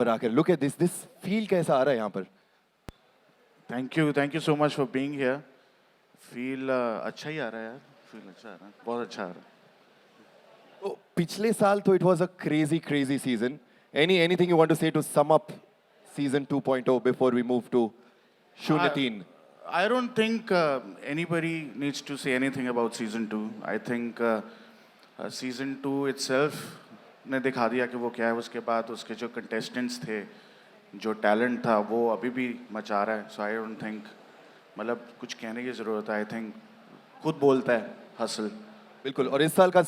पर आकर look at this feel कैसा आ रहा है यहाँ पर? Thank you so much for being here. Feel अच्छा ही आ रहा है यार, फील अच्छा आ रहा है, बहुत अच्छा आ रहा है। तो पिछले साल तो it was a crazy season. Anything you want to say to sum up season 2.0 before we move to शून्य तीन? I don't think anybody needs to say anything about season 2. I think season 2 itself ने दिखा दिया कि वो क्या है। उसके बाद उसके जो contestants थे, जो talent था, वो अभी भी मचा रहा है। So I don't think मतलब कुछ कहने की ज़रूरत है। I think खुद बोलता है हसल। बिल्कुल. और इस साल का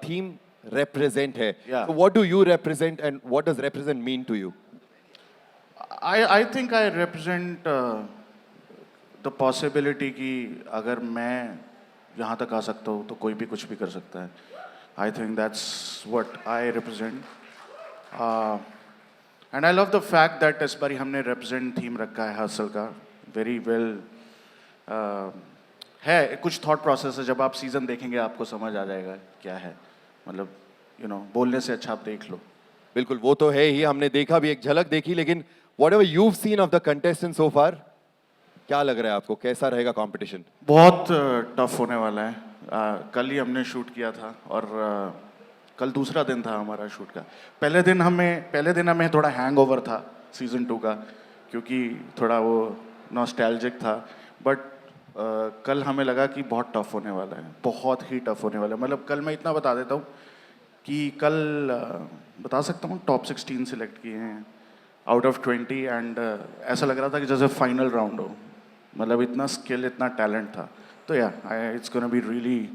थीम represent है. Yeah. So what do you represent and what does represent mean to you? I think I represent the possibility कि अगर मैं यहाँ तक आ सकता हूँ तो कोई भी कुछ भी कर सकता है. I think that's what I represent. And I love the fact that इस बारी हमने represent theme रखा है हसल का. Very well. है कुछ thought process है. जब आप season देखेंगे आपको समझ आ जाएगा क्या है. मतलब बोलने से अच्छा आप देख लो. बिल्कुल, वो तो है ही. हमने देखा भी, एक झलक देखी. लेकिन whatever you've seen of the contestants so far, क्या लग रहा है आपको, कैसा रहेगा कंपटीशन? बहुत टफ होने वाला है. कल ही हमने शूट किया था और कल दूसरा दिन था हमारा शूट का. पहले दिन हमें थोड़ा हैंगओवर था सीजन 2 का, क्योंकि थोड़ा वो नॉस्टैल्जिक था. बट कल हमें लगा कि बहुत टफ होने वाला है, बहुत ही टफ होने वाला है. मतलब कल मैं इतना बता देता हूँ कि कल बता सकता हूँ टॉप 16 सिलेक्ट किए हैं आउट ऑफ 20. एंड ऐसा लग रहा था कि जैसे फाइनल राउंड हो. मतलब इतना स्किल, इतना टैलेंट था. तो या it's gonna be really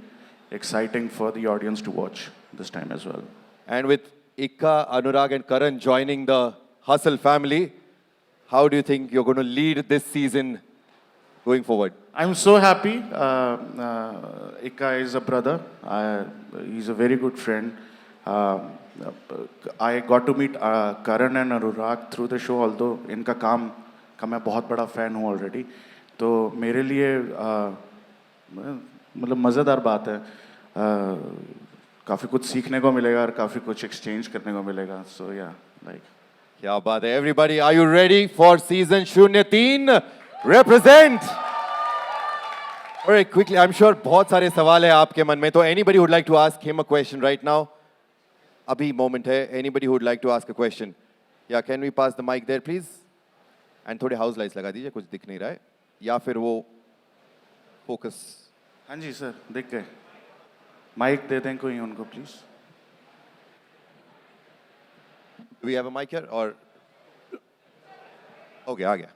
exciting for the audience to watch this time as well. And with Ikka, Anurag and Karan joining the Hustle family, how do you think you're going to lead this season going forward? I'm so happy. Ikka is a brother. He's a very good friend. I got to meet Karan and Anurag through the show, although इनका काम का मैं बहुत बड़ा fan हूँ already. तो मेरे लिए मतलब मज़ेदार बात है. काफ़ी कुछ सीखने को मिलेगा और काफ़ी कुछ एक्सचेंज करने को मिलेगा. सो या लाइक क्या बात है. Everybody, are you ready for season 03? Represent. Alright, quickly, I am sure बहुत सारे सवाल है आपके मन में. तो anybody would like to ask him a question right now? अभी मोमेंट है. Anybody would like to ask a question? या can we pass the mic there please? And थोड़े हाउस लाइट्स लगा दीजिए, कुछ दिख नहीं रहा है. या फिर वो फोकस. हाँ जी सर, दिख गए. माइक दे दें कोई उनको please. We have a mic here और ओके, आ गया.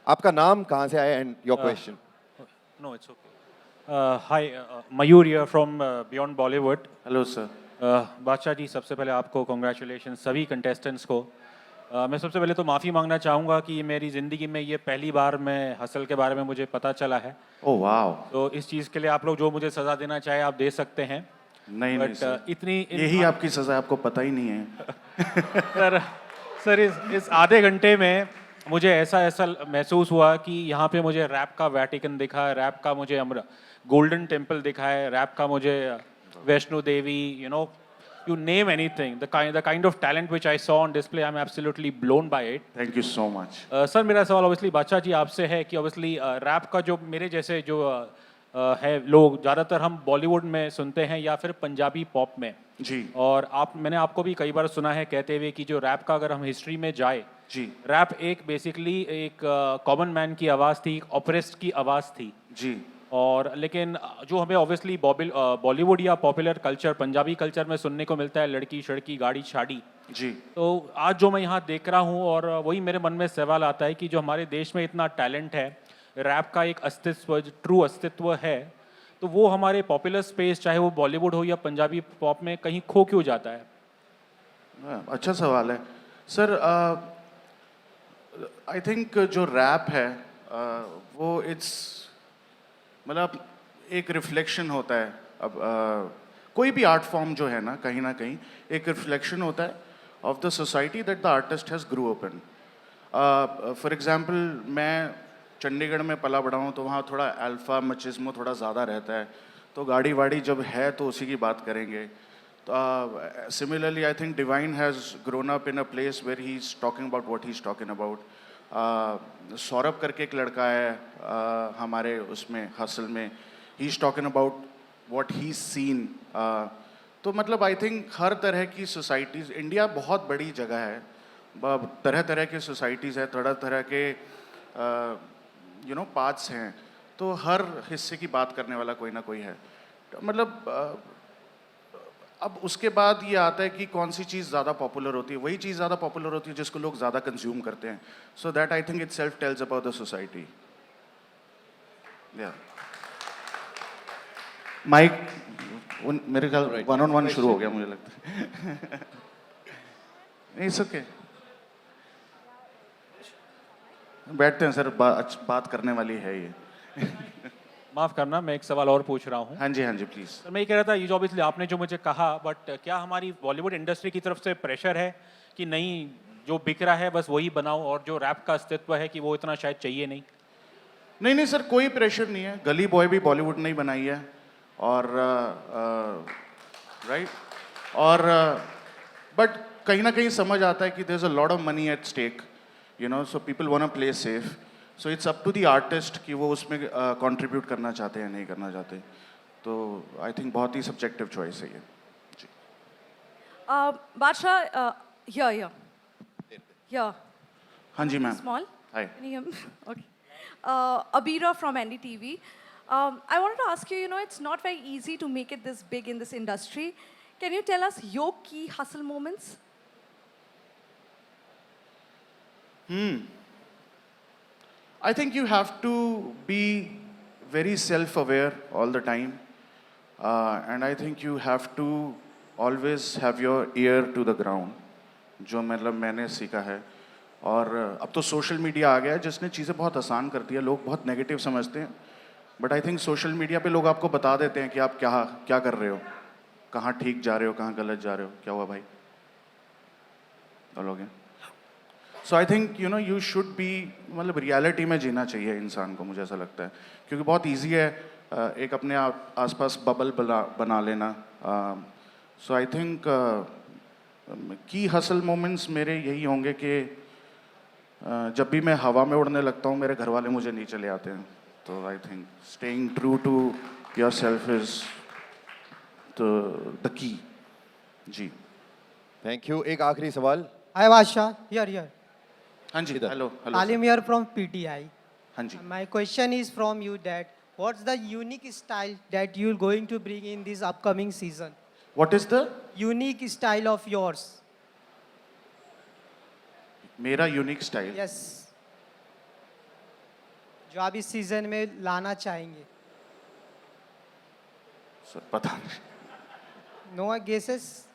आपका नाम कहाँ से आया and your question? No, it's okay. Hi, Mayur here from Beyond Bollywood. Hello sir. Badshah ji, सबसे पहले आपको कॉन्ग्रेचुलेशन, सभी कंटेस्टेंट्स को. मैं सबसे पहले तो माफ़ी मांगना चाहूँगा कि मेरी ज़िंदगी में ये पहली बार मैं हसल के बारे में मुझे पता चला है. Oh wow. तो इस चीज़ के लिए आप लोग जो मुझे सज़ा देना चाहे आप दे सकते हैं. नहीं बट सर, इतनी यही आपकी सज़ा, आपको पता ही नहीं है. सर इस आधे घंटे में मुझे ऐसा महसूस हुआ कि यहाँ पे मुझे रैप का वैटिकन दिखा है, रैप का मुझे गोल्डन टेम्पल दिखा है, रैप का मुझे Vaishno Devi, you name anything, the kind of talent which I saw on display, I'm absolutely blown by it. Thank you so much. Sir मेरा सवाल ऑब्वियसली बादशाह जी आपसे है कि ऑब्वियसली रैप का जो मेरे जैसे जो है लोग ज़्यादातर हम बॉलीवुड में सुनते हैं या फिर पंजाबी पॉप में जी. और मैंने आपको भी कई बार सुना है कहते हुए कि जो रैप का अगर हम हिस्ट्री में जाए जी. रैप एक बेसिकली एक कॉमन मैन की आवाज़ थी, एक ऑपरेस्ट की आवाज़ थी. जी. और लेकिन जो हमें ऑब्वियसली बॉलीवुड या पॉपुलर कल्चर पंजाबी कल्चर में सुनने को मिलता है लड़की शड़की गाड़ी शाड़ी. जी. तो आज जो मैं यहाँ देख रहा हूँ और वही मेरे मन में सवाल आता है कि जो हमारे देश में इतना टैलेंट है, रैप का एक अस्तित्व, ट्रू अस्तित्व है, तो वो हमारे पॉपुलर स्पेस चाहे वो बॉलीवुड हो या पंजाबी पॉप में कहीं खो क्यों जाता है? अच्छा सवाल है सर. आई थिंक जो रैप है वो इट्स मतलब एक रिफ्लेक्शन होता है. अब कोई भी आर्ट फॉर्म जो है ना कहीं एक रिफ्लेक्शन होता है of the society that the artist has grew up in. For example मैं चंडीगढ़ में पला बड़ा हूँ, तो वहाँ थोड़ा अल्फा मचिज्मो थोड़ा ज़्यादा रहता है. तो गाड़ी वाड़ी जब है तो उसी की बात करेंगे. Similarly, I think Divine has grown up in a place where he's talking about what he's talking about. Saurabh करके एक लड़का है हमारे उसमें हसल में, he's talking about what he's seen. तो मतलब आई थिंक हर तरह की सोसाइटीज़, इंडिया बहुत बड़ी जगह है, तरह तरह की सोसाइटीज़ है, तरह तरह के पाथ्स हैं, तो हर हिस्से की बात करने वाला कोई ना कोई है. तो मतलब अब उसके बाद ये आता है कि कौन सी चीज़ ज़्यादा पॉपुलर होती है. वही चीज़ ज़्यादा पॉपुलर होती है जिसको लोग ज़्यादा कंज्यूम करते हैं. So that I think it self tells about the society. या माइक मेरे ख्याल 1-on-1 शुरू हो गया मुझे लगता है. इट्स ओके, बैठते हैं सर, बात करने वाली है ये. माफ करना, मैं एक सवाल और पूछ रहा हूँ. हाँ जी प्लीज़. सर मैं ये कह रहा था, ये जो ऑब्वियसली आपने जो मुझे कहा, बट क्या हमारी बॉलीवुड इंडस्ट्री की तरफ से प्रेशर है कि नहीं, जो बिक रहा है बस वही बनाओ, और जो रैप का अस्तित्व है कि वो इतना शायद चाहिए नहीं? नहीं सर, कोई प्रेशर नहीं है. गली बॉय भी बॉलीवुड नहीं बनाई है, और राइट, और बट कहीं ना कहीं समझ आता है कि there is a lot of money at stake, so people want to play safe. So it's up to the artist कि वो उसमें कंट्रीब्यूट करना चाहते हैं या नहीं करना चाहते. तो आई थिंक बहुत ही सब्जेक्टिव चॉइस है ये. जी. Badsha, here. हाँ जी ma'am. Small. Hi. Can you hear me? Okay. Abira from NDTV. I wanted to ask you, it's not very easy to make it this big in this industry. Can you tell us your key hustle moments? I think you have to be very self-aware all the time, and I think you have to always have your ear to the ground, जो मतलब मैंने सीखा है. और अब तो social media आ गया है जिसने चीज़ें बहुत आसान कर दी है. लोग बहुत नेगेटिव समझते हैं, but I think social media पे लोग आपको बता देते हैं कि आप क्या कर रहे हो, कहाँ ठीक जा रहे हो, कहाँ गलत जा रहे हो. क्या हुआ भाई, बोलोगे? So I think you should be, मतलब रियलिटी में जीना चाहिए इंसान को, मुझे ऐसा लगता है, क्योंकि बहुत ईजी है एक अपने आसपास बबल बना लेना. सो आई थिंक की हसल मोमेंट्स मेरे यही होंगे कि जब भी मैं हवा में उड़ने लगता हूँ मेरे घर वाले मुझे नीचे ले आते हैं. तो I think staying true to your self is the key. जी. Thank you. एक आखिरी सवाल. Hi Vasha, here. हाँ जी. Hello. Alim here from PTI. हाँ जी. My question is from you that what's the unique style that you're going to bring in this upcoming season? What is the Unique style of yours. मेरा unique style? Yes. जो आप इस season में लाना चाहेंगे. Sir पता नहीं. No guesses?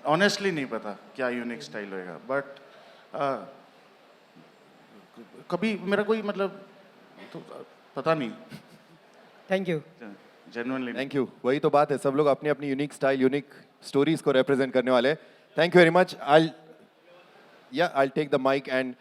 Honestly नहीं पता क्या यूनिक स्टाइल होएगा, बट कभी मेरा कोई मतलब तो पता नहीं. Thank you. Genuinely. Thank you. वही तो बात है, सब लोग अपनी अपनी यूनिक स्टाइल, यूनिक स्टोरीज को रिप्रेजेंट करने वाले. Thank you very much. I'll take the mic and